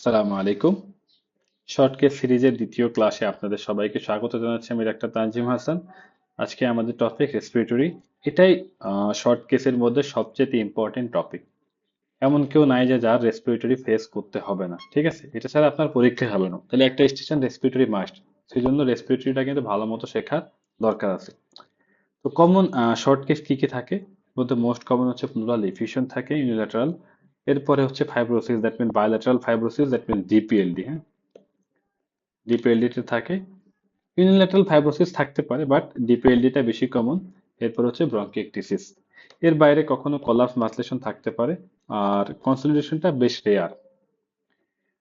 সালামু আলাইকুম। Short case সিরিজের দ্বিতীয় ক্লাসে আপনাদের সবাইকে স্বাগত জানাচ্ছি। আমি ডাক্তার তানজিম হাসান। আজকে আমাদের টপিক রেসপিরেটরি। এটাই শর্ট কেসের মধ্যে সবচেয়ে ইম্পর্টেন্ট টপিক। এমন কেউ নাই যে যার রেসপিরেটরি ফেস করতে হবে না, ঠিক আছে? এটা ছাড়া আপনার পরীক্ষা হবে না, তাহলে একটা স্টেশন রেসপিরেটরি মাস্ট। সেই জন্য রেসপিরেটরিটা কিন্তু ভালো মতো শেখার দরকার আছে। তো কমন শর্ট কেস কি কি থাকে বলতে মোস্ট কমন হচ্ছে প্লুরাল এফিউশন থাকে, ইউনিল্যাটারাল। এরপরে হচ্ছে fibrosis, that mean bilateral fibrosis, that mean DPLD. হ্যাঁ, ডিপিএলডি তে থাকে। ইউনিল্যাটারাল ফাইব্রোসিস থাকতে পারে, বাট ডিপিএলডিটা বেশি কমন। এরপর হচ্ছে ব্রঙ্কিয়েক্টিসিস। এর বাইরে কখনো কলাপস মাসলেশন থাকতে পারে, আর কনসলিডেশনটা বেশ রেয়ার।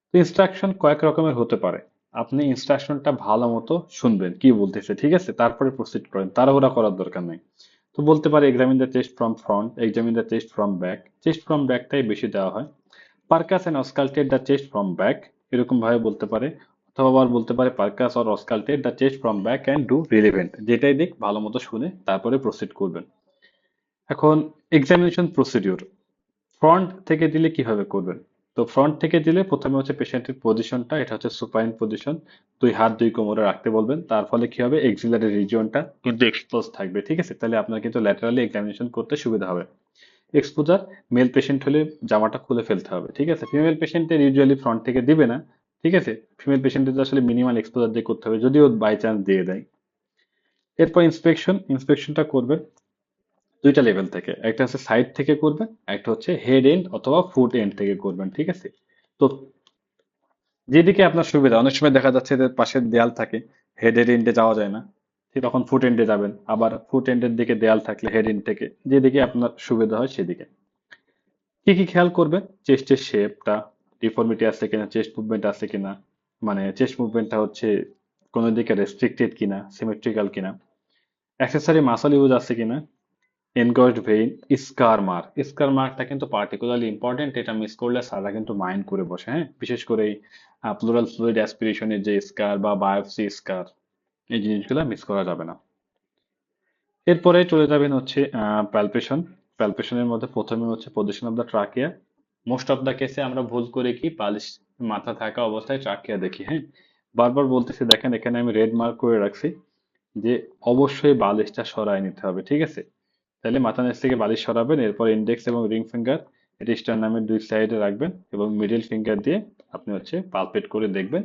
তো ইনস্ট্রাকশন কয়েক রকমের হতে পারে। আপনি ইনস্ট্রাকশনটা ভালো মতো শুনবেন কি বলতেছে, ঠিক আছে, তারপরে প্রসিড করেন, তাড়াহুড়া করার দরকার নেই। তো বলতে পারে examine the chest from front, examine the chest from back. Chest from ব্যাকটাই বেশি দেওয়া হয়। Percuss and auscultate the chest from back, এরকম ভাবে বলতে পারে। অথবা আবার বলতে পারে percuss or auscultate the chest from back and do relevant, যেটাই দিক ভালো মতো শুনে তারপরে প্রসিড করবেন। এখন এক্সামিনেশন প্রসিডিউর ফ্রন্ট থেকে দিলে কিভাবে করবেন? তো ফ্রন্ট থেকে দিলে প্রথমে হচ্ছে পেশেন্টের পজিশনটা, এটা হচ্ছে সুপাইন পজিশন। দুই হাত দুই কোমরে রাখতে বলবেন, তার ফলে কি হবে, এক্সিলারি রিজিয়নটা কিন্তু এক্সপোজ থাকবে, ঠিক আছে? তাহলে আপনার কিন্তু ল্যাটারালি এক্সামিনেশন করতে সুবিধা হবে। এক্সপোজার, মেল পেশেন্ট হলে জামাটা খুলে ফেলতে হবে, ঠিক আছে? ফিমেল পেশেন্টের ইউজুয়ালি ফ্রন্ট থেকে দিবে না, ঠিক আছে? ফিমেল পেশেন্টের আসলে মিনিমাল এক্সপোজার দিয়ে করতে হবে, যদিও বাই চান্স দিয়ে দেয়। এরপর ইন্সপেকশন, ইন্সপেকশনটা করবেন দুইটা লেভেল থেকে, একটা হচ্ছে সাইড থেকে করবেন, একটা হচ্ছে হেড এন্ড অথবা ফুট এন্ড থেকে করবেন, ঠিক আছে? তো যেদিকে আপনার সুবিধা, অনেক সময় দেখা যাচ্ছে যে পাশের দেয়াল থাকে, হেডের এন্ডে যাওয়া যায় না, ঠিক তখন ফুট এন্ডে যাবেন। আবার ফুট এন্ডের দিকে দেয়াল থাকলে হেড এন্ড থেকে, যেদিকে আপনার সুবিধা হয় সেদিকে। কি কি খেয়াল করবেন? চেস্টের শেপটা, ডিফর্মিটি আছে কিনা, চেস্ট মুভমেন্ট আছে কিনা, মানে চেস্ট মুভমেন্টটা হচ্ছে কোনো দিকে রেস্ট্রিক্টেড কিনা, সিমেট্রিক্যাল কিনা, অ্যাক্সেসরি মাসল ইউজ আছে কিনা, এনগজড ভেইন, স্কার মার্ক। স্কার মার্কটা কিন্তু পার্টিকুলারলি ইম্পর্টেন্ট, এটা মিস করলে সারা কিন্তু মাইন্ড করে বসে। হ্যাঁ, বিশেষ করে এই প্লুরাল ফ্লুইড অ্যাসপিরেশনের যে স্কার বা বায়োপসি স্কার, এই জিনিসগুলো মিস করা যাবে না। এরপরে চলে যাবেন হচ্ছে প্যালপেশন। প্যালপেশনের মধ্যে প্রথমে হচ্ছে position of the trachea. Most of the কেসে আমরা ভুল করে কি বালিশ মাথা থাকা অবস্থায় ট্রাকিয়া দেখি। হ্যাঁ, বারবার বলতেছি, দেখেন এখানে আমি রেড মার্ক করে রাখছি যে অবশ্যই বালিশটা সরায় নিতে হবে, ঠিক আছে? তাহলে মাথা নিচ থেকে বালিশ সরাবেন, এরপর ইন্ডেক্স এবং রিং ফিঙ্গার এটা স্টারনামের দুই সাইডে রাখবেন, এবং মিডল ফিঙ্গার দিয়ে আপনি হচ্ছে পালপেট করে দেখবেন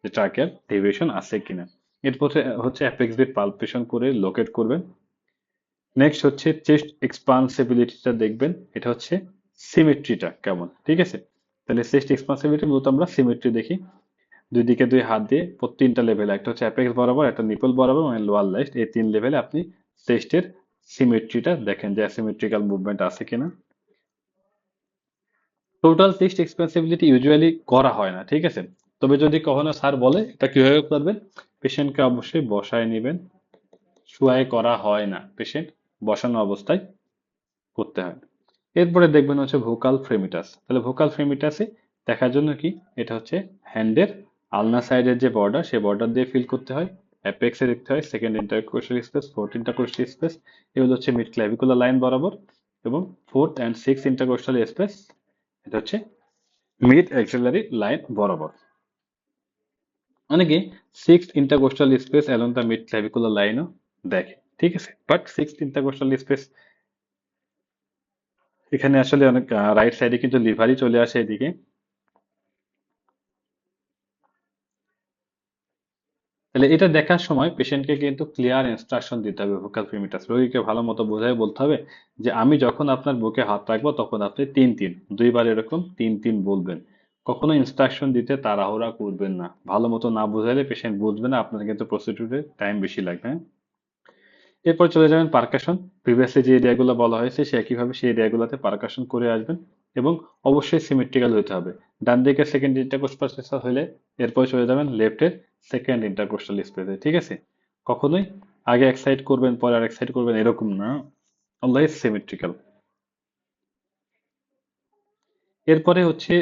যে ট্রাকের ডেভিয়েশন আছে কিনা। এরপর হচ্ছে অ্যাপেক্স বিট পালপেশন করে লোকেট করবেন। নেক্সট হচ্ছে চেস্ট এক্সপান্সিবিলিটিটা দেখবেন, এটা হচ্ছে সিমেট্রিটা কেমন, ঠিক আছে? তাহলে চেস্ট এক্সপান্সিবিলিটি মূলত আমরা সিমেট্রি দেখি। দুই দিকে দুই হাত দিয়ে তিনটা লেভেল, একটা হচ্ছে অ্যাপেক্স বরাবর, একটা নিপল বরাবর, মানে লোয়ার লাইস্ট, এই তিন লেভেলে আপনি চেস্টের সিমেট্রিটা দেখেন যে অ্যাসিমেট্রিক্যাল মুভমেন্ট আছে কিনা। টোটাল চেস্ট এক্সপেন্সিবিলিটি ইউজুয়ালি করা হয় না, ঠিক আছে? তবে যদি কখনো স্যার বলে এটা কিভাবে করবেন, পেশেন্টকে অবশ্যই বসায় নেবেন। শুয়ায় করা হয় না, পেশেন্ট বসানো অবস্থায় করতে হয়। এরপরে দেখবেন হচ্ছে ভোকাল ফ্রেমিটাস। তাহলে ভোকাল ফ্রেমিটাসে দেখার জন্য কি, এটা হচ্ছে হ্যান্ডের আলনা সাইডের যে বর্ডার, সেই বর্ডার দিয়ে ফিল করতে হয়। অ্যাপেক্সে দেখতে হয় second intercostal space, fourth intercostal space, এগুলো হচ্ছে মিড ক্ল্যাভিকুলার লাইন বরাবর, এবং fourth and six intercostal space, এটা হচ্ছে মিড অ্যাক্সিলারি লাইন বরাবর। অনেকে six intercostal space along the mid clavicular লাইনও দেখে, ঠিক আছে? বাট সিক্স ইন্টারকোস্টাল স্পেস এখানে আসলে অনেক রাইট সাইডে কিন্তু লিভারই চলে আসে এদিকে। তাহলে এটা দেখার সময় পেশেন্টকে কিন্তু ক্লিয়ার ইনস্ট্রাকশন দিতে হবে। ভোকাল প্রিমিটাস রোগীকে ভালো মতো বোঝায় বলতে হবে যে আমি যখন আপনার বুকে হাত রাখবো তখন আপনি তিন তিন, দুইবার এরকম তিন তিন বলবেন। কখনো ইনস্ট্রাকশন দিতে তাড়াহুড়া করবেন না, ভালো মতো না বোঝাইলে পেশেন্ট বুঝবে না, আপনার কিন্তু প্রসিডিউরে টাইম বেশি লাগবে। হ্যাঁ? এরপর চলে যাবেন পারকাশন। প্রিভিয়াসলি যে এরিয়াগুলো বলা হয়েছে সে একইভাবে সেই এরিয়াগুলোতে পারকাশন করে আসবেন, এবং অবশ্যই সিমেট্রিক্যাল হতে হবে। ডান দিকে সেকেন্ড ইন্টারকোস্টাল স্পেস হলে এরপর চলে যাবেন লেফটের সেকেন্ড ইন্টারকোস্টাল স্পেসে, ঠিক আছে? কখনোই আগে এক সাইড করবেন পরে আরেক সাইড করবেন এরকম না, অলওয়েজ সিমেট্রিক্যাল। এরপরে হচ্ছে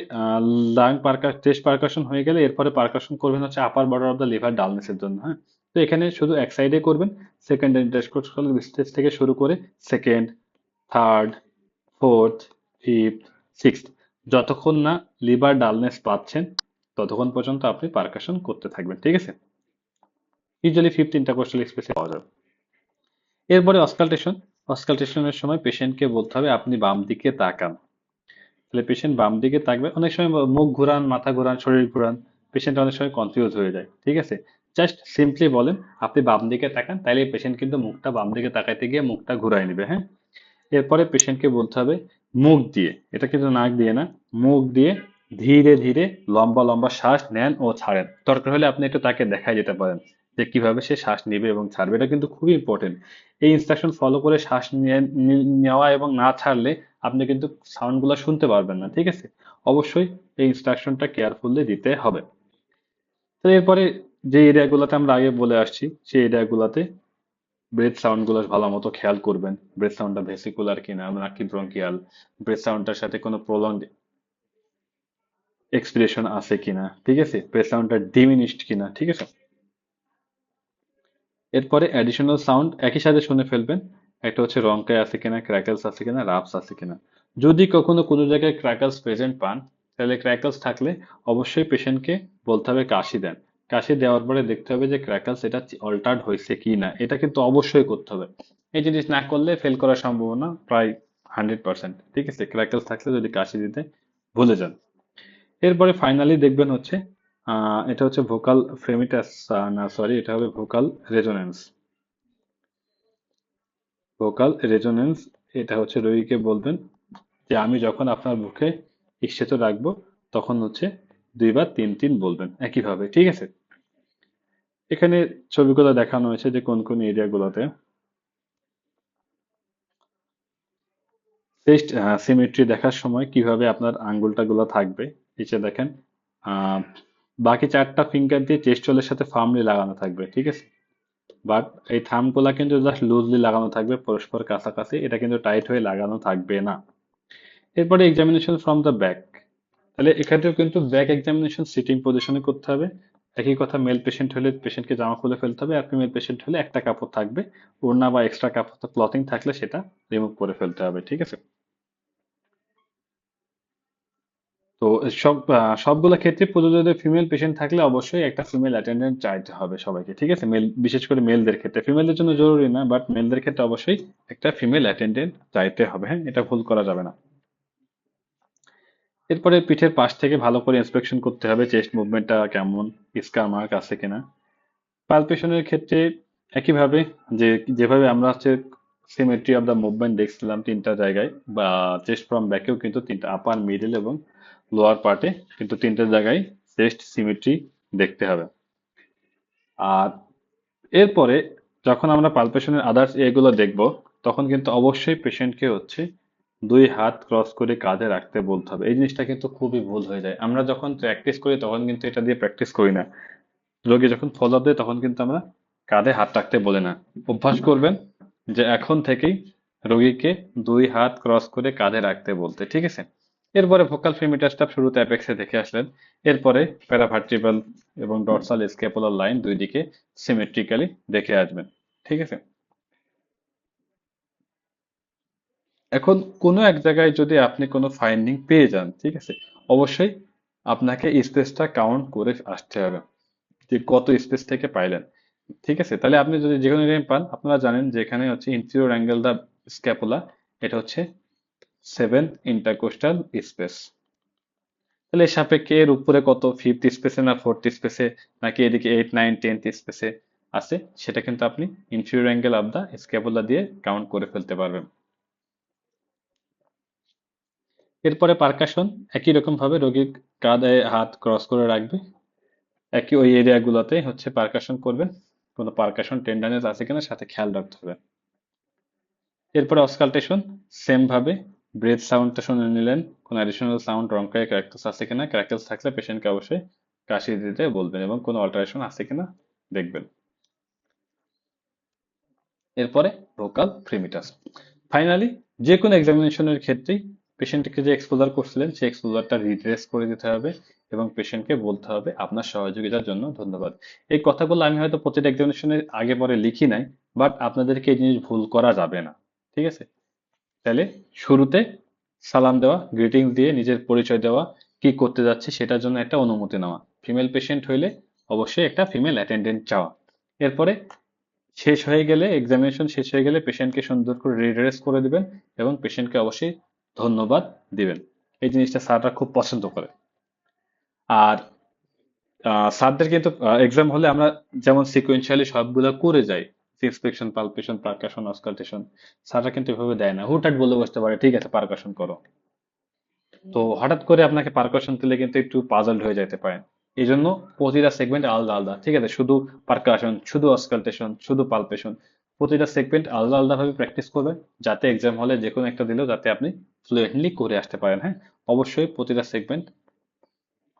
লাং পার্কাস চেস্ট পারকাশন হয়ে গেলে এরপরে পারকাশন করবেন হচ্ছে upper border of the liver ডালনেসের জন্য। হ্যাঁ, তো এখানে শুধু এক সাইডে করবেন। সেকেন্ড ইন্টারকোস্টাল স্পেস থেকে শুরু করে second, third, fourth, fifth, sixth, যতক্ষণ না লিভার ডালনেস পাচ্ছেন ততক্ষণ পর্যন্ত আপনি পারকাশন করতে থাকবেন, ঠিক আছে? ইউজুয়ালি 15 ইন্টারকোস্টাল স্পেসে পাওয়া যাবে। এরপরে অস্কালটেশন। অস্কালটেশনের সময় পেশেন্টকে বলতে হবে আপনি বাম দিকে তাকান। তাহলে পেশেন্ট বাম দিকে তাকবে, অনেক সময় মুখ ঘুরান, মাথা ঘুরান, শরীর ঘুরান, পেশেন্ট অনেক সময় কনফিউজ হয়ে যায়, ঠিক আছে? জাস্ট সিম্পলি বলেন আপনি বাম দিকে তাকান, তাইলে পেশেন্ট কিন্তু মুখটা বাম দিকে তাকাইতে গিয়ে মুখটা ঘুরাই নেবে, হ্যাঁ? এরপরে পেশেন্টকে বলতে হবে মুখ দিয়ে, এটা কিন্তু নাক দিয়ে না, মুখ দিয়ে ধীরে ধীরে লম্বা লম্বা শ্বাস নেন ও ছাড়েন। দরকার হলে আপনি একটু তাকে দেখাই যেতে পারেন যে কিভাবে সে শ্বাস নেবে এবং ছাড়বে, এটা কিন্তু খুবই ইম্পর্টেন্ট। এই ইনস্ট্রাকশন ফলো করে শ্বাস নেওয়া এবং না ছাড়লে আপনি কিন্তু সাউন্ড গুলা শুনতে পারবেন না, ঠিক আছে? অবশ্যই এই ইনস্ট্রাকশনটা কেয়ারফুলি দিতে হবে। তো এরপরে যে এরিয়াগুলোতে আমরা আগে বলে আসছি সেই এরিয়াগুলোতে ব্রেথ সাউন্ড গুলো ভালো মতো খেয়াল করবেন। ব্রেথ সাউন্ডটা ভেসিকুলার কিনা নাকি ব্রঙ্কিয়াল, ব্রেথ সাউন্ডটার সাথে কোনো প্রলং এক্সপিরেশন আছে কিনা, ঠিক আছে? ব্রেথ সাউন্ডটা ডিমিনিশড কিনা, ঠিক আছে? এরপরে অ্যাডিশনাল সাউন্ড একই সাথে শুনে ফেলবেন। একটা হচ্ছে রংকায় আছে কিনা, ক্র্যাকলস আছে কিনা, রাপস আছে কিনা। যদি কখনো কোনো জায়গায় ক্র্যাকলস প্রেজেন্ট পান, তাহলে ক্র্যাকলস থাকলে অবশ্যই পেশেন্টকে বলতে হবে কাশি দেন। কাশি দেওয়ার পরে দেখতে হবে যে ক্র্যাকলস এটা অল্টার্ড হয়েছে কি না, এটা কিন্তু অবশ্যই করতে হবে। এই জিনিস না করলে ফেল করার সম্ভাবনা প্রায় 100%, ঠিক আছে? ক্র্যাকলস থাকলে যদি কাশি দিতে ভুলে যান। এরপরে ফাইনালি দেখবেন হচ্ছে এটা হচ্ছে ভোকাল ফ্রেমিটাস, না সরি, এটা হবে ভোকাল রেজোনেন্স। ভোকাল রেজোনেন্স, এটা হচ্ছে রোগীকে বলবেন যে আমি যখন আপনার মুখে নিঃশ্বাস রাখবো তখন হচ্ছে 2 বার 3 3 বলবেন একইভাবে, ঠিক আছে? এখানে ছবিগুলো দেখানো হয়েছে যে কোন কোন এরিয়াগুলোতে চেস্ট সিমেট্রি দেখার সময় কিভাবে আপনার আঙ্গুলটা গুলো থাকবে। নিচে দেখেন, আহ বাকি 4টা ফিঙ্গার দিয়ে চেস্ট হোলের সাথে ফার্মলি লাগানো থাকবে, ঠিক আছে? বাট এই থাম্ব গুলা কিন্তু জাস্ট লুজলি লাগানো থাকবে পরস্পর কাছাকাছি, এটা কিন্তু টাইট হয়ে লাগানো থাকবে না। এরপরে এক্সামিনেশন ফ্রম দ্য ব্যাক। তাহলে এখানেও কিন্তু ব্যাক এক্সামিনেশন সিটিং পজিশনে করতে হবে। একই কথা, মেল পেশেন্ট হলে পেশেন্টকে জামা খুলে ফেলতে হবে, আর ফিমেল পেশেন্ট হলে একটা কাপড় থাকবে, ওড়না বা এক্সট্রা কাপড় ক্লথিং থাকলে সেটা রিমুভ করে ফেলতে হবে, ঠিক আছে? তো সবগুলা ক্ষেত্রে প্রযোজ্য ফিমেল পেশেন্ট থাকলে অবশ্যই একটা ফিমেল অ্যাটেন্ডেন্ট চাইতে হবে সবাইকে, ঠিক আছে? মেল, বিশেষ করে মেলদের ক্ষেত্রে, ফিমেলদের জন্য জরুরি না, বাট মেলদের ক্ষেত্রে অবশ্যই একটা ফিমেল অ্যাটেন্ডেন্ট চাইতে হবে, হ্যাঁ? এটা ভুল করা যাবে না। এরপরে পিঠের পাশ থেকে ভালো করে ইন্সপেকশন করতে হবে চেস্ট মুভমেন্টটা কেমন, স্কার মার্ক আছে কিনা। পালপেশনের ক্ষেত্রে একইভাবে, যে যেভাবে আমরা হচ্ছে সিমেট্রি অফ দ্য মুভমেন্ট দেখছিলাম 3টা জায়গায়, বা চেস্ট ফ্রম ব্যাকেও কিন্তু 3টা, আপার মিডল এবং লোয়ার পার্টে কিন্তু 3টা জায়গায় চেস্ট সিমেট্রি দেখতে হবে। আর এরপরে যখন আমরা পালপেশনের আদার্স এগুলো দেখব, তখন কিন্তু অবশ্যই পেশেন্টকে হচ্ছে 2 হাত ক্রস করে কাঁধে রাখতে বলতে হবে। এই জিনিসটা কিন্তু খুবই ভুল হয়ে যায়, আমরা যখন প্র্যাকটিস করি তখন কিন্তু এটা দিয়ে প্র্যাকটিস করি না। রোগী যখন ফলো আপ দেয় তখন কিন্তু আমরা কাঁধে হাত রাখতে বলি না। অভ্যাস করবেন যে এখন থেকেই রোগীকে 2 হাত ক্রস করে কাঁধে রাখতে বলতে, ঠিক আছে? এরপরে ভোকাল ফেমিটাসটা শুরুতে অ্যাপেক্সে দেখে আসলেন। এরপরে প্যারাভার্টিব্রাল এবং ডর্সাল স্ক্যাপুলার লাইন দুই দিকে সিমেট্রিক্যালি দেখে আসবেন, ঠিক আছে? এখন কোনো এক জায়গায় যদি আপনি কোনো ফাইন্ডিং পেয়ে যান, ঠিক আছে, অবশ্যই আপনাকে স্পেসটা কাউন্ট করে আসতে হবে যে কত স্পেস থেকে পাইলেন, ঠিক আছে? তাহলে আপনি যদি যে কোনো এরিয়া পান, আপনারা জানেন যে এখানে হচ্ছে ইনফিরিয়র অ্যাঙ্গেল দা স্ক্যাপুলা, এটা হচ্ছে 7 ইন্টারকোস্টাল স্পেস। তাহলে এর সাপেক্ষে এর উপরে কত, 5th স্পেসে না 4th স্পেসে, নাকি এদিকে 8 9 10th স্পেসে আছে, সেটা কিন্তু আপনি inferior angle of the scapula দিয়ে কাউন্ট করে ফেলতে পারবেন। এরপরে পারকাশন, একই রকম ভাবে রোগীর কাঁধে হাত ক্রস করে রাখবে, একই ওই এরিয়া গুলোতে হচ্ছে পারকাশন করবেন, কোনো পারকাশন টেন্ডারনেস আছে কিনা সাথে খেয়াল রাখতে হবে। এরপরে অস্কালটেশন, সেম ভাবে ব্রেথ সাউন্ডটা শুনে নিলেন, কোনো অ্যাডিশনাল সাউন্ড রংকায় ক্র্যাকলস আছে কিনা, ক্র্যাকলস থাকলে পেশেন্টকে অবশ্যই কাশি দিতে বলবেন এবং কোনো অল্টারেশন আছে কিনা দেখবেন। এরপরে ভোকাল ফ্রিমিটাস। ফাইনালি যে কোনো এক্সামিনেশনের ক্ষেত্রেই পেশেন্টকে যে এক্সপোজার করছিলেন সেই এক্সপোজারটা রিট্রেস করে দিতে হবে এবং পেশেন্টকে বলতে হবে আপনার সহযোগিতার জন্য ধন্যবাদ। এই কথাগুলো আমি হয়তো প্রতিটা এক্সামিনেশনের আগে পরে লিখি নাই, বাট আপনাদেরকে এই জিনিস ভুল করা যাবে না, ঠিক আছে? তাহলে শুরুতে সালাম দেওয়া, গ্রিটিংস দিয়ে নিজের পরিচয় দেওয়া, কি করতে যাচ্ছি সেটার জন্য একটা অনুমতি নেওয়া। ফিমেল পেশেন্ট হইলে অবশ্যই একটা ফিমেল অ্যাটেন্ডেন্ট চাওয়া। এরপরে শেষ হয়ে গেলে, এক্সামিনেশন শেষ হয়ে গেলে পেশেন্টকে সুন্দর করে রিড্রেস করে দিবেন এবং পেশেন্টকে অবশ্যই ধন্যবাদ দিবেন। এই জিনিসটা স্যাররা খুব পছন্দ করে। আর স্যারদের কিন্তু এক্সাম হলে আমরা যেমন সিকোয়েন্সিয়ালি সবগুলো করে যাই, ইন্সপেকশন, পালপেশন, পারকাশন, অস্কালটেশন, স্যাররা কিন্তু এভাবে দেয় না, হুটহাট বলে বসতে পারে ঠিক আছে পারকাশন করো। তো হঠাৎ করে আপনাকে পারকাশন দিলে কিন্তু একটু পাজলড হয়ে যেতে পারেন। এই জন্য প্রতিটা সেগমেন্ট আলাদা আলাদা, ঠিক আছে, শুধু পারকাশন, শুধু অস্কালটেশন, শুধু পালপেশন, প্রতিটা সেগমেন্ট আলাদা আলাদা ভাবে প্র্যাকটিস করবেন, যাতে এক্সাম হলে যে কোনো একটা দিলেও যাতে আপনি ফ্লুয়েন্টলি করে আসতে পারেন। হ্যাঁ, অবশ্যই প্রতিটা সেগমেন্ট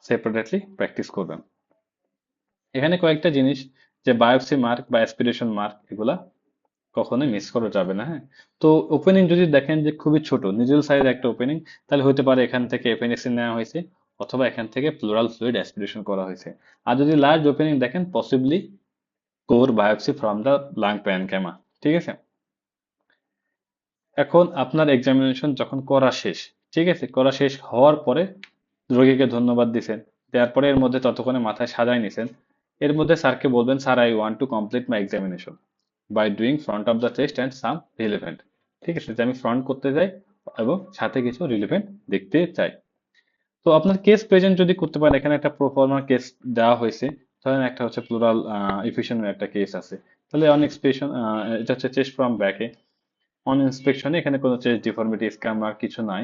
সেপারেটলি প্র্যাকটিস করবেন। এখানে কয়েকটা জিনিস, যে বায়োপসি মার্ক বা অ্যাসপিরেশন মার্ক, এগুলা কখনোই মিস করা যাবে না। হ্যাঁ, তো ওপেনিং যদি দেখেন যে খুবই ছোট নিজেল সাইজ একটা ওপেনিং, তাহলে হতে পারে এখান থেকে এপেন্ডিক্স নেওয়া হয়েছে, অথবা এখান থেকে প্লুরাল ফ্লুইড অ্যাসপিরেশন করা হয়েছে। আর যদি লার্জ ওপেনিং দেখেন, possibly core biopsy from the lung parenchyma. ঠিক আছে, এখন আপনার এক্সামিনেশন যখন করা শেষ, ঠিক আছে, করা শেষ হওয়ার পরে রোগীকে ধন্যবাদ দিছেন, দেওয়ার পরে এর মধ্যে ততক্ষণে মাথায় সাজায় নিছেন, এর মধ্যে স্যারকে বলবেন, sir I want to complete my examination by doing front of the chest and some relevant. ঠিক আছে, যে আমি ফ্রন্ট করতে চাই এবং সাথে কিছু রিলেভেন্ট দেখতে চাই। তো আপনার কেস প্রেজেন্ট যদি করতে পারেন, এখানে একটা প্রোফর্মার কেস দেওয়া হয়েছে, ধরেন একটা হচ্ছে প্লুরাল ইফিউশনের একটা কেস আছে, তাহলে অন এক্সপ্রেশন, এটা হচ্ছে চেস্ট ফ্রম ব্যাকে, অন ইন্সপেকশনে এখানে কোনো চেস্ট ডিফর্মিটি স্ক্যাম আর কিছু নাই।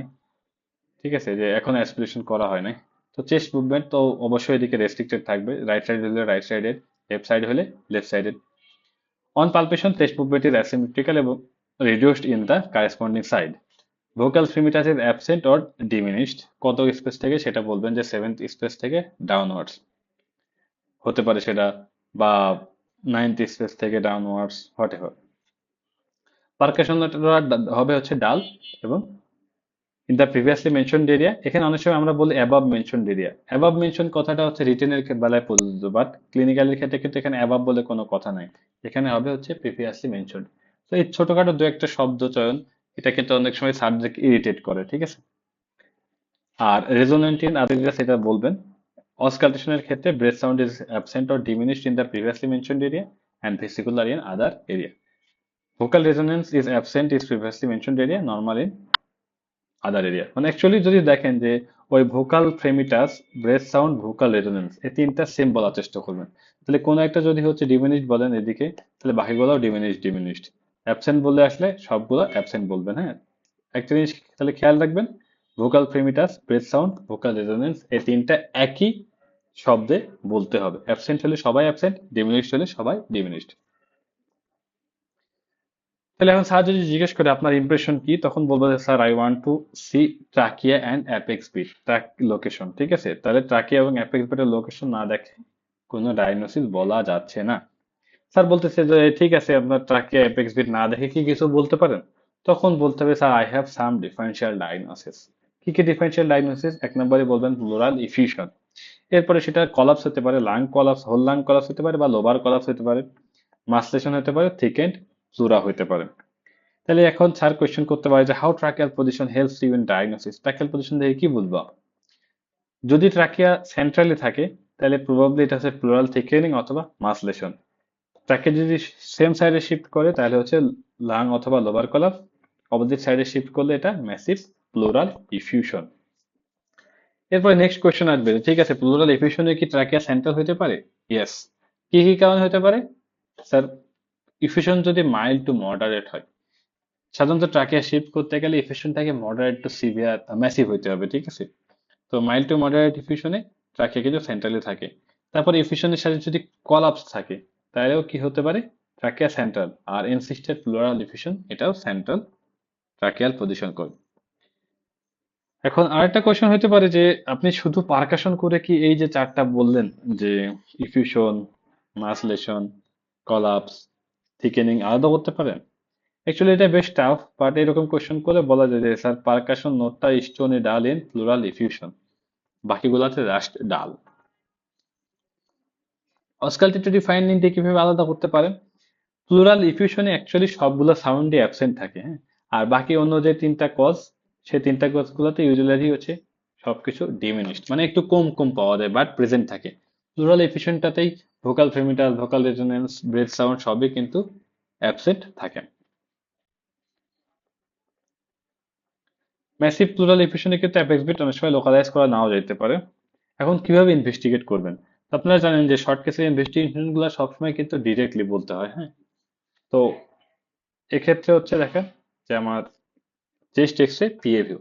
ঠিক আছে, যে এখন অ্যাসপিরেশন করা হয় নাই। তো চেস্ট মুভমেন্ট তো অবশ্যই এদিকে রেস্ট্রিক্টেড থাকবে, রাইট সাইড হলে রাইট সাইডের, লেফট সাইড হলে লেফট সাইডের। On palpation, chest movement is asymmetrical এবং reduced in the corresponding side. Vocal fremitus is absent or diminished. কত স্পেস থেকে সেটা বলবেন, যে সেভেন্থ স্পেস থেকে ডাউনওয়ার্ডস হতে পারে সেটা, বা নাইনথ স্পেস থেকে ডাউনওয়ার্ডস, হোয়াট এভার। পারকাশন হবে হচ্ছে ডাল এবং in the previously mentioned area. এখানে অনেক সময় আমরা বলি above mentioned area. Above mention কথাটা হচ্ছে রিটেনের বেলায় প্রযোজ্য, বাট ক্লিনিক্যালের ক্ষেত্রে কিন্তু এখানে অ্যাবাভ বলে কোনো কথা নাই, এখানে হবে হচ্ছে প্রিভিয়াসলি মেনশনড। তো এই ছোটখাটো দু একটা শব্দ চয়ন, এটা কিন্তু অনেক সময় সাবজেক্ট ইরিটেট করে। ঠিক আছে, আর রেজোনেন্ট ইন আদার এরিয়া সেটা বলবেন। অসকালটেশনের ক্ষেত্রে breath sound is absent or diminished in the previously mentioned area and vesicular in other area. Vocal resonance is absent is previously mentioned area, normal in other area. মানে actually যদি দেখেন যে ওই vocal fremitus, breath sound, vocal resonance, এই তিনটা same বলার চেষ্টা করবেন। তাহলে কোনো একটা যদি হচ্ছে ডিমিনিশড বলেন এদিকে, তাহলে বাকিগুলোও ডিমিনিশড। অ্যাবসেন্ট বললে আসলে সবগুলো অ্যাবসেন্ট বলবেন। হ্যাঁ, একটা জিনিস তাহলে খেয়াল রাখবেন, vocal fremitus, breath sound, vocal resonance, এই তিনটা একই শব্দে বলতে হবে। অ্যাবসেন্ট হলে সবাই অ্যাবসেন্ট, ডিমিনিশড হলে সবাই ডিমিনিশড। তাহলে এখন স্যার যদি জিজ্ঞেস করে আপনার ইমপ্রেশন কি, তখন বলবো যে sir I want to see trachea and apex beat track location. ঠিক আছে, তাহলে ট্রাকিয়া এবং অ্যাপেক্স বিটের লোকেশন না দেখে কোনো ডায়াগনোসিস বলা যাচ্ছে না। স্যার বলতেছে যে ঠিক আছে, আপনার ট্রাকিয়া অ্যাপেক্স বিট না দেখে কি কিছু বলতে পারেন, তখন বলতে হবে sir I have some differential diagnosis. কি কি ডিফারেন্সিয়াল ডায়াগনোসিস? এক নম্বরে বলবেন প্লুরাল ইফিউশন, এরপরে সেটা কলাপস হতে পারে, lung collapse, whole lung collapse হতে পারে, বা লোবার কলাপস হতে পারে, মাসলেশন হতে পারে, থিক এন্ড প্লুরা হতে পারে। তাহলে এখন স্যার কোয়েশ্চেন করতে পারে যে how tracheal position helps you in diagnosis. Tracheal position দেখে কি বুঝবা? যদি ট্রাকিয়া সেন্ট্রালি থাকে, তাহলে প্রবাবলি এটা হচ্ছে প্লুরাল থিকেনিং অথবা মাসলেশন। ট্রাকিয়া যদি সেম সাইডে শিফট করে, তাহলে হচ্ছে লাং অথবা লোবার কলাপস। অপোজিট সাইডে শিফট করলে এটা ম্যাসিভ প্লুরাল ইফিউশন। এরপরে নেক্সট কোয়েশ্চেন আসবে, ঠিক আছে প্লুরাল ইফিউশনে কি ট্রাকিয়া সেন্ট্রাল হতে পারে? ইয়েস। কি কি কারণে হতে পারে? স্যার, ইফিউশন যদি মাইল্ড টু মডারেট হয়, সাধারণত ট্রাকিয়া শিফট করতে গেলে ইফিউশনটাকে মডারেট টু সিভিয়ার ম্যাসিভ হইতে হবে। ঠিক আছে, তো মাইল্ড টু মডারেট ইফিউশনে ট্রাকিয়া কিন্তু সেন্ট্রালি থাকে। তারপর ইফিউশনের সাথে যদি কলাপস থাকে, তাহলেও কি হতে পারে? Trachea central. আর ইনসিস্টেড প্লুরাল ইফিউশন, এটাও সেন্ট্রাল ট্রাকিয়াল পজিশন করে। এখন আরেকটা কোয়েশ্চেন হতে পারে যে আপনি শুধু পারকাশন করে কি এই যে চারটা বললেন, যে ইফিউশন, মাসলেশন, কলাপস, থিকেনিং, আলাদা করতে পারেন? অ্যাকচুয়ালি এটা বেশ টাফ, বাট এরকম কোয়েশ্চেন করলে বলা যায় যে স্যার পারকাশন নোটটা স্টোনে ডাল ইন প্লুরাল ইফিউশন, বাকিগুলাতে রাস্ট ডাল। অসকালটেটরি ফাইন্ডিং দিয়ে কিভাবে আলাদা করতে পারেন? প্লুরাল ইফিউশনে অ্যাকচুয়ালি সবগুলো সাউন্ডই অ্যাবসেন্ট থাকে। হ্যাঁ, আর বাকি অন্য যে তিনটা কজ, সেই তিনটা কজ গুলোতে ইউজুয়ালি হচ্ছে সবকিছু ডিমিনিশড, মানে একটু কম কম পাওয়া যায় বাট প্রেজেন্ট থাকে। প্লুরাল এফিশিয়েন্টটাতেই vocal fremitus, vocal resonance, breath sound সবই কিন্তু অ্যাবসেন্ট থাকে। ম্যাসিভ প্লুরাল এফিশিয়েন্টে কিন্তু অ্যাপেক্স বিট অনেক সময় লোকালাইজ করা নাও যেতে পারে। এখন কিভাবে ইনভেস্টিগেট করবেন? তো আপনারা জানেন যে শর্ট কেসের ইনভেস্টিগেশন গুলো সবসময় কিন্তু ডিরেক্টলি বলতে হয়, হ্যাঁ। তো এক্ষেত্রে হচ্ছে দেখেন যে আমার চেস্ট এক্স রে পিএভিউ,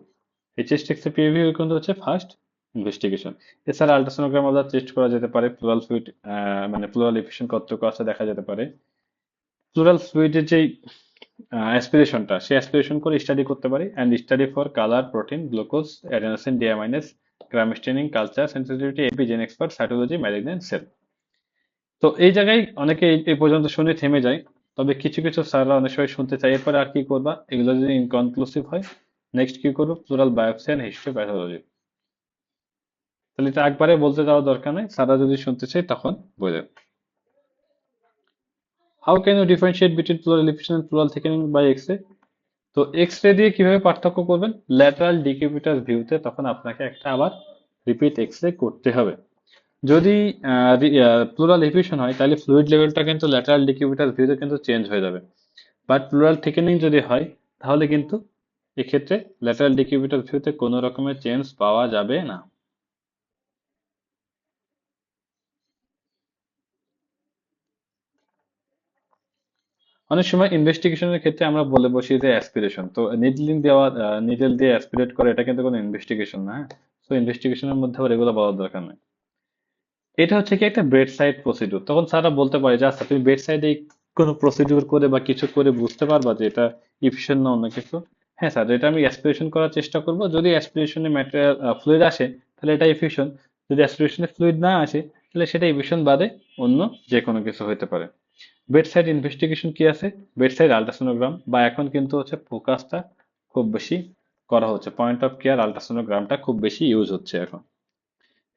এই চেস্ট এক্স রে পিএভিউ কিন্তু হচ্ছে ফার্স্ট ইনভেস্টিগেশন। এছাড়া আল্ট্রাসোনোগ্রাম আলাদা টেস্ট করা যেতে পারে, প্লুরাল ফ্লুইড মানে প্লুরাল এফিশিয়েন্ট কতটুকু আছে দেখা যেতে পারে। প্লুরাল ফ্লুইডের যেই অ্যাসপিরেশনটা, সেই অ্যাসপিরেশন করে স্টাডি করতে পারি, and study for colour, protein, glucose, adenosine deaminase, gram staining, culture sensitivity, এপিজেন এক্সপার্ট, সাইটোলজি, ম্যালিগন্যান্ট সেল। তো এই জায়গায় অনেকে এই পর্যন্ত শুনে থেমে যায়। তবে কিছু কিছু স্যাররা অনেক সময় শুনতে চায় এরপরে আর কি করবা, এগুলো যদি ইনকনক্লুসিভ হয় নেক্সট কি করবো, প্লুরাল বায়োপসি এন্ড হিস্টোপ্যাথোলজি। তাহলে এটা একবারে বলতে যাওয়ার দরকার নেই, স্যাররা যদি শুনতে চায় তখন বলে। How can you differentiate between pleural effusion and pleural thickening by X ray? তো এক্স রে দিয়ে কিভাবে পার্থক্য করবেন? ল্যাটারাল ডিকিউবিটাস ভিউতে তখন আপনাকে একটা আবার রিপিট এক্স রে করতে হবে। যদি প্লুরাল এফিউশন হয় তাহলে ফ্লুইড লেভেলটা কিন্তু ল্যাটারাল ডিকিউবিটাস ভিউতে কিন্তু চেঞ্জ হয়ে যাবে। বাট প্লুরাল থিকেনিং যদি হয় তাহলে কিন্তু এক্ষেত্রে ল্যাটারাল ডিকিউবিটাস ভিউতে কোনো রকমের চেঞ্জ পাওয়া যাবে না। অনেক সময় ইনভেস্টিগেশনের ক্ষেত্রে আমরা বলে বসি যে অ্যাসপিরেশন, তো নিডলিং দেওয়া, নিডল দিয়ে অ্যাসপিরেট করে, এটা কিন্তু কোনো ইনভেস্টিগেশন না, হ্যাঁ। তো ইনভেস্টিগেশনের মধ্যে আবার এগুলো বলার দরকার নেই। এটা হচ্ছে কি একটা বেড সাইড প্রসিডিউর, তখন স্যাররা বলতে পারে যে আচ্ছা তুমি বেড সাইডে কোনো প্রসিডিউর করে বা কিছু করে বুঝতে পারবা যে এটা ইফিশিয়েন্ট না অন্য কিছু। হ্যাঁ স্যার, এটা আমি অ্যাসপিরেশন করার চেষ্টা করব, যদি অ্যাসপিরেশনে ম্যাটেরিয়াল ফ্লুইড আসে তাহলে এটা ইফিশিয়েন্ট, যদি অ্যাসপিরেশনে ফ্লুইড না আসে তাহলে সেটা ইফিশিয়েন্ট বাদে অন্য যে কোনো কিছু হতে পারে। বেড সাইড ইনভেস্টিগেশন কি আছে? বেড সাইড আল্ট্রাসোনোগ্রাম, বা এখন কিন্তু হচ্ছে ফোকাসটা খুব বেশি করা হচ্ছে, পয়েন্ট অফ কেয়ার আল্ট্রাসোনোগ্রামটা খুব বেশি ইউজ হচ্ছে এখন।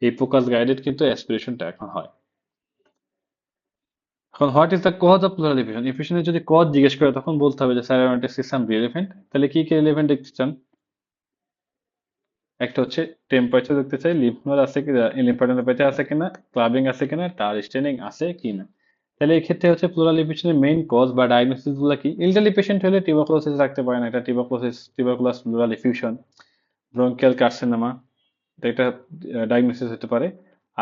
এই ফোকাস গাইডেড কিন্তু অ্যাসপিরেশনটা এখন হয়। এখন what is the cause of pleural effusion? এফিউশনের যদি কজ জিজ্ঞেস করে তখন বলতে হবে যে sir I want to see some relevant. তাহলে কি কি রিলেভেন্ট দেখতে চান? একটা হচ্ছে টেম্পারেচার দেখতে চাই, লিম্ফ নোড আছে কি, লিম্ফোডেনপাইটিস আছে কিনা, ক্লাবিং আছে কিনা, টার স্টেনিং আছে কিনা। তাহলে এই ক্ষেত্রে হচ্ছে প্লুরাল এফিউশনের মেইন কজ বা ডায়াগনোসিস গুলো কি? এলডারলি পেশেন্ট হলে টিউবারকুলোসিস রাখতে পারেন, এটা টিউবারকুলাস প্লুরাল এফিউশন। ব্রঙ্কিয়াল কার্সিনোমা, এটা ডায়াগনোসিস হতে পারে।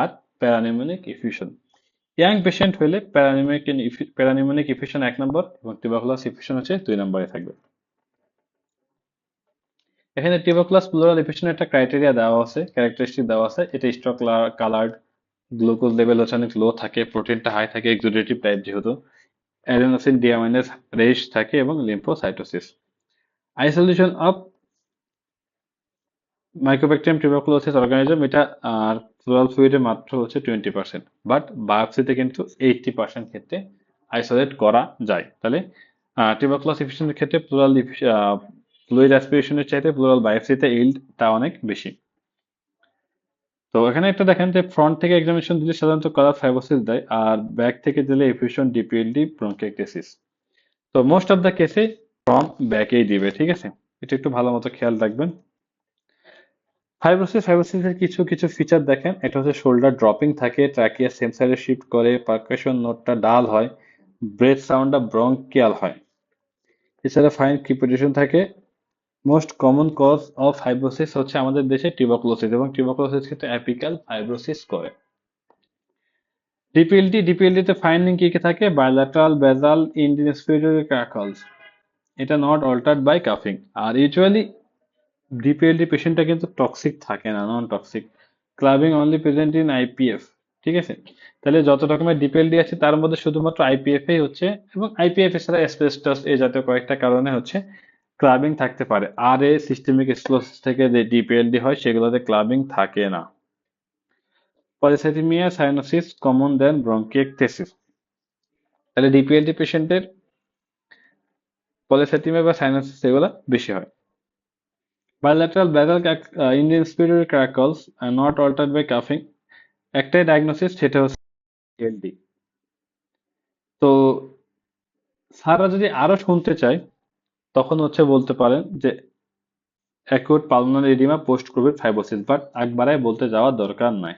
আর প্যারানিউমোনিক এফিউশন, ইয়াং পেশেন্ট হলে প্যারানিউমোনিক ইফিউশন 1 নম্বর এবং টিউবারকুলাস ইফিউশন হচ্ছে 2 নম্বরে থাকবে। এখানে টিউবারকুলাস প্লুরাল ইফিউশনের একটা ক্রাইটেরিয়া দেওয়া আছে, ক্যারেক্টারিস্টিক দেওয়া আছে, এটা স্ট্রক কালার্ড, গ্লুকোজ লেভেল হচ্ছে অনেক লো থাকে, প্রোটিনটা হাই থাকে, এক্সুডেটিভ টাইপ যেহেতু, অ্যাডেনোসিন ডিআমাইনেস রেশ থাকে এবং lymphocytosis. Isolation of mycobacterium tuberculosis organism, এটা আর প্লুরাল ফ্লুইডে মাত্র হচ্ছে 20%, বাট বায়োপসিতে কিন্তু 80% ক্ষেত্রে আইসোলেট করা যায়। তাহলে টিউবারকুলাস ইনফেকশনের ক্ষেত্রে প্লুরাল ফ্লুইড অ্যাসপিরেশনের চাইতে প্লুরাল বায়োপসিতে ইল্ডটা অনেক বেশি। তো এখানে একটা দেখেন যে ফ্রন্ট থেকে এক্সামিনেশন দিলে সাধারণত কালার ফাইবোসিস দেয়, আর ব্যাক থেকে দিলে এফিউশন, ডিপিএলডি, ব্রঙ্কিওক্টেসিস। তো মোস্ট অফ দ্য কেসে ফ্রম ব্যাকেই দিবে, ঠিক আছে। এটা একটু ভালো মতো খেয়াল রাখবেন। ফাইব্রোসিসের কিছু কিছু ফিচার দেখেন, এটা হচ্ছে শোল্ডার ড্রপিং থাকে, ট্রাকিয়া সেম সাইডে শিফট করে, পারকাশন নোটটা ডাল হয়, ব্রেথ সাউন্ডটা ব্রঙ্কিয়াল হয়। এছাড়া ফাইন ক্রিপিটেশন থাকে। Most common cause of fibrosis হচ্ছে আমাদের দেশে টিউবারকুলোসিস, এবং টিউবারকুলোসিস ক্ষেত্রে অ্যাপিক্যাল ফাইব্রোসিস করে। ডিপিএলডি তে ফাইন্ডিং কি কি থাকে? বায়োল্যাটারাল বেজাল ইনডিসপিউটেড ক্র্যাকলস, এটা নট অল্টার্ড বাই কাফিং। আর ইউজুয়ালি ডিপিএলডি পেশেন্টটা কিন্তু টক্সিক থাকে না, non toxic. Clubbing only present in IPF, ঠিক আছে। তাহলে যত রকমের ডিপিএলডি আছে তার মধ্যে শুধুমাত্র আইপিএফ এই হচ্ছে, এবং আইপিএফ এছাড়া অ্যাসবেস্টস এই জাতীয় কয়েকটা কারণে হচ্ছে ক্লাবিং থাকতে পারে। আর এ সিস্টেমিক স্ক্লেরোসিস থেকে যে ডিপিএলডি হয় সেগুলোতে ক্লাবিং থাকে না। পলিসাইথেমিয়া সাইনোসিস কমন দেন ব্রঙ্কিয়েকটেসিস। তাহলে ডিপিএলডি পেশেন্টের পলিসাইথেমিয়া বা সাইনোসিস এগুলো বেশি হয়। Bilateral basal indisputable crackles are not altered by cuffing, একটাই ডায়াগনোসিস, সেটা হচ্ছে এলডি। তো স্যাররা যদি আরো শুনতে চায় তখন হচ্ছে বলতে পারেন যে acute pulmonary oedema post COVID fibrosis, but আগ বাড়ায় বলতে যাওয়ার দরকার নাই।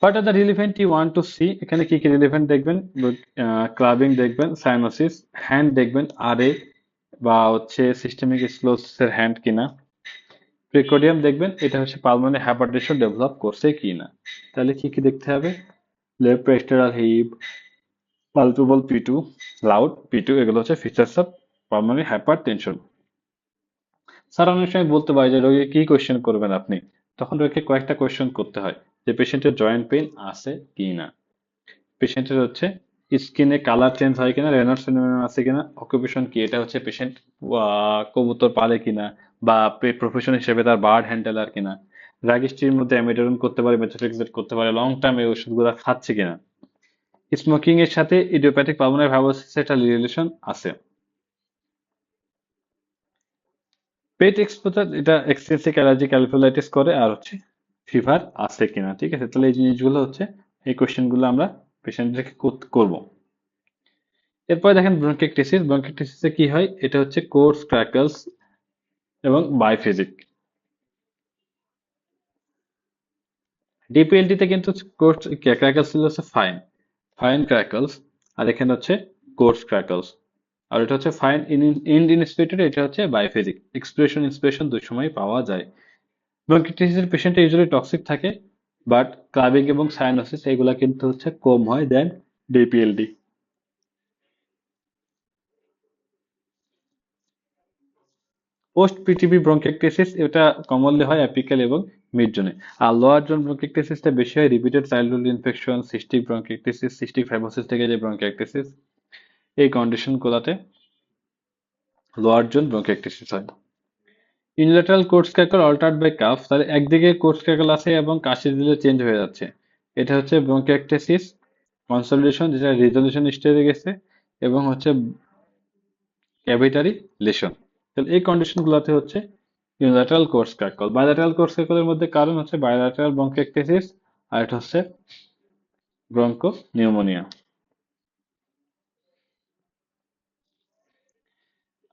What are the relevant you want to see, এখানে কি কি রিলেভেন্ট দেখবেন? ক্লাবিং দেখবেন, সাইনোসিস, হ্যান্ড দেখবেন আরএ বা হচ্ছে সিস্টেমিক স্ক্লেরোসিসের হ্যান্ড কিনা, প্রিকোডিয়াম দেখবেন এটা হচ্ছে পালমোনারি হাইপারটেনশন ডেভেলপ করছে কিনা। তাহলে কি কি দেখতে হবে? লেফট প্রেস্টেরাল হিপ, পালপেবল পি2, লাউড পি2, এগুলো হচ্ছে features of pulmonary hypertension. Sir অনেক সময় বলতে পারে যে রোগীকে কি কোয়েশ্চেন করবেন আপনি, তখন রোগীকে কয়েকটা কোয়েশ্চেন করতে হয় যে পেশেন্টের জয়েন্ট পেইন আছে কি না, পেশেন্টের হচ্ছে স্কিনে কালার চেঞ্জ হয় কিনা, রেনল্ডস ফিনোমেনন আছে কিনা, অকুপেশন কি, এটা হচ্ছে পেশেন্ট কবুতর পালে কিনা বা প্রফেশন হিসেবে তার বার্ড হ্যান্ডেলার কিনা, ড্রাগ হিস্ট্রির মধ্যে অ্যামিডারন করতে পারে, মেথোট্রেক্সেট করতে পারে, লং টার্ম এই ওষুধগুলো খাচ্ছে কিনা, স্মোকিং এর সাথে ইডিওপ্যাথিক পালমোনারি ফাইব্রোসিস একটা রিলেশন আছে, পেট এক্সপোজার এটা এক্সটেন্সিভ অ্যালার্জিক অ্যালভুলাইটিস করে, আর হচ্ছে ফিভার আছে কিনা। ঠিক আছে, তাহলে এই জিনিসগুলো হচ্ছে, এই কোশ্চেনগুলো আমরা পেশেন্টদেরকে করব। এরপরে দেখেন ব্রঙ্কিকটিসিস, ব্রঙ্কিকটিসিসে কি হয়, এটা হচ্ছে কোর্স ক্র্যাকলস এবং বাইফেজিক। ডিপিএলডি তে কিন্তু কোর্স ক্র্যাকলস ছিল হচ্ছে ফাইন ফাইন ক্র্যাকলস, আর এখানে হচ্ছে কোর্স ক্র্যাকলস, আর এটা হচ্ছে ফাইন ইন ইনস্পিরেটরি, এটা হচ্ছে বাইফেজিক। এক্সপ্রেশন ইন্সপিরেশন দুই সময় পাওয়া যায়। ব্রঙ্কিটিসিসের পেশেন্ট ইউজুয়ালি টক্সিক থাকে, বাট ক্লাবিং এবং সাইনোসিস এগুলা কিন্তু হচ্ছে কম হয় দেন ডিপিএলডি। পোস্ট পিটিবি ব্রঙ্কিকটিসিস এটা কমনলি হয় অ্যাপিক্যাল এবং মিড জোনে, আর লোয়ার জোন ব্রঙ্কিকটিসিসটা বেশি হয় repeated childhood infection, cystic bronchiectasis, cystic fibrosis থেকে যে ব্রঙ্কিকটিসিস, এই কন্ডিশন গুলাতে লোয়ার জোন ব্রঙ্কিকটিসিস হয়। Unilateral coarse crackle altered by cough, তাহলে একদিকে কোর্স ক্যাকল আছে এবং কাশি দিলে চেঞ্জ হয়ে যাচ্ছে, এটা হচ্ছে ব্রঙ্কিকটিসিস কনসলিডেশন, যেটা রিজলিউশন স্টেজে গেছে, এবং হচ্ছে ক্যাভিটারি লেশন। তাহলে এই কন্ডিশন গুলোতে হচ্ছে unilateral coarse crackle. Bilateral coarse ক্যাকলের মধ্যে কারণ হচ্ছে বাইল্যাটারাল ব্রঙ্কিকটিসিস, আর এটা হচ্ছে ব্রঙ্কো নিউমোনিয়া।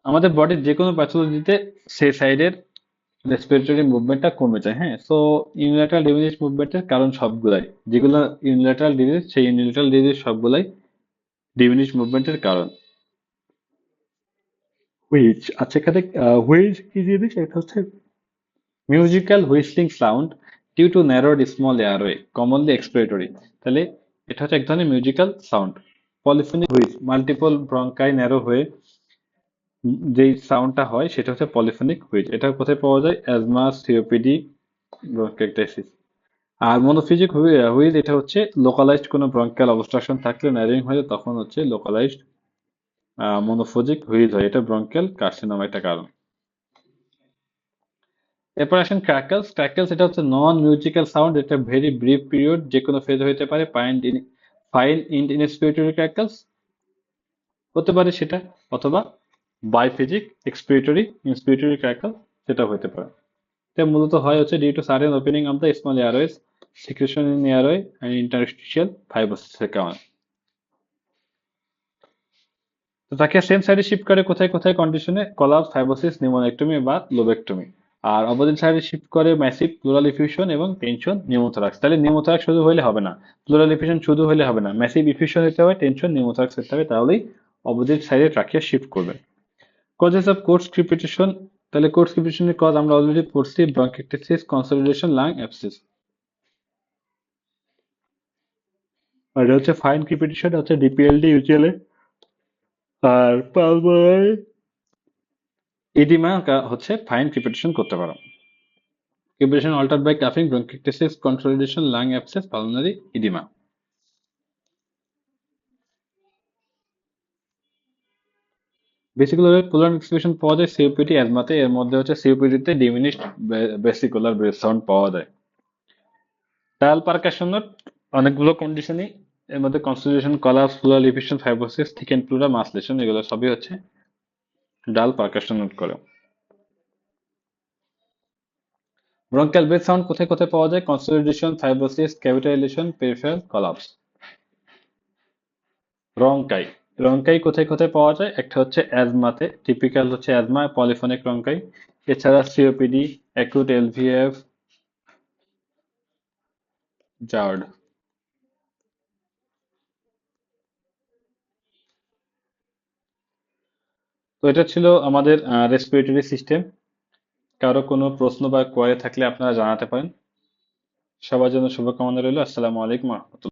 আমাদের বডির যে কোনো প্যাথোলজিতে সেই সাইডের রেসপিরেটরি মুভমেন্টটা কমে যায়। হ্যাঁ, সো ইউনিল্যাটারাল ডিজিজ মুভমেন্টের কারণ সবগুলাই, যেগুলো ইউনিল্যাটারাল ডিজিজ সেই ইউনিল্যাটারাল ডিজিজ সবগুলাই ডিমিনিশ মুভমেন্টের কারণ। হুইচ, আচ্ছা এখানে হুইচ কি জিনিস, এটা হচ্ছে musical whistling sound due to narrowed small airway commonly expiratory. তাহলে এটা হচ্ছে এক ধরনের musical sound. Polyphonic wheeze, multiple bronchi narrow হয়ে যেই সাউন্ডটা হয় সেটা হচ্ছে পলিফোনিক হুইচ। এটা কোথায় পাওয়া যায়? Asthma, COPD, bronchitis. আর মনোফিজিক হুইজ এটা হচ্ছে লোকালাইজড কোনো ব্রঙ্কিয়াল অবস্ট্রাকশন থাকলে ন্যারিং হয়ে তখন হচ্ছে লোকালাইজড মনোফোজিক হুইজ হয়, এটা ব্রঙ্কিয়াল কার্সিনোমা একটা কারণ। এরপর আসেন ক্র্যাকলস। ক্র্যাকলস এটা হচ্ছে নন মিউজিক্যাল সাউন্ড, এটা ভেরি ব্রিফ পিরিয়ড, যে কোনো ফেজ হতে পারে। ফাইন ইনস্পিরেটরি ক্র্যাকলস হতে পারে সেটা, অথবা বাইফেজিক এক্সপিরেটরি ইন্সপিরেটরি ক্র্যাকল সেটা হতে পারে। এটা মূলত হয় হচ্ছে due to sudden opening of the small airways, secretion in airway and interstitial ফাইব্রোসিসের কারণে। তো তাকে সেম সাইডে শিফট করে কোথায় কোথায় কন্ডিশনে? কলাপস, ফাইব্রোসিস, নিউমোনেক্টমি বা লোবেক্টমি। আর অপোজিট সাইডে শিফট করে ম্যাসিভ প্লুরাল ইফিউশন এবং টেনশন নিউমোথোরাক্স। তাহলে নিউমোথোরাক্স শুধু হলে হবে না, প্লুরাল ইফিউশন শুধু হলে হবে না, ম্যাসিভ ইফিউশন হতে হবে, টেনশন নিউমোথোরাক্স হতে হবে, তাহলেই অপোজিট সাইডে ট্রাকিয়া শিফট করবে। কজেস অফ কোর্স ক্রিপিটেশন, তাহলে কোর্স ক্রিপিটেশনের কজ আমরা অলরেডি পড়ছি, ব্রঙ্কিটিসিস, কনসলিডেশন, লাং অ্যাবসেস। আর এটা হচ্ছে ফাইন ক্রিপিটেশন, হচ্ছে ডিপিএলডি ইউজুয়ালি। আর পালমোনারি এডিমা হচ্ছে ফাইন ক্রিপিটেশন করতে পারো। ক্রিপিটেশন অল্টার্ড বাই কাফিং, bronchiectasis, consolidation, lung abscess, pulmonary oedema. Vesicular পোলার এক্সপ্রেশন পাওয়া যায় সিওপিডি অ্যাজমাতে, এর মধ্যে হচ্ছে সিওপিডিতে ডিমিনিশড বেসিকুলার ব্রেথ সাউন্ড পাওয়া যায়। ডায়াল পারকাশনের অনেকগুলো কন্ডিশনই, এর মধ্যে consolidation, collapse, pleural effusion, fibrosis, thick and pleura, mass lesion, এগুলো সবই হচ্ছে ডাল পারকাশন নোট করে। ব্রঙ্কাল ব্রেথ সাউন্ড কোথায় কোথায় পাওয়া যায়? Consolidation, fibrosis, cavitation, peripheral, collapse. Rhonchi, rhonchi কোথায় কোথায় পাওয়া যায়? একটা হচ্ছে অ্যাজমাতে, টিপিক্যাল হচ্ছে অ্যাজমা, পলিফোনিক রঙ্কাই। এছাড়া সিওপিডি, অ্যাকুট এলভিএফ, জার্ড। তো এটা ছিল আমাদের রেসপিরেটরি সিস্টেম। কারো কোনো প্রশ্ন বা কোয়ারি থাকলে আপনারা জানাতে পারেন। সবার জন্য শুভকামনা রইল। আসসালামু আলাইকুম রহমতুল্লাহ।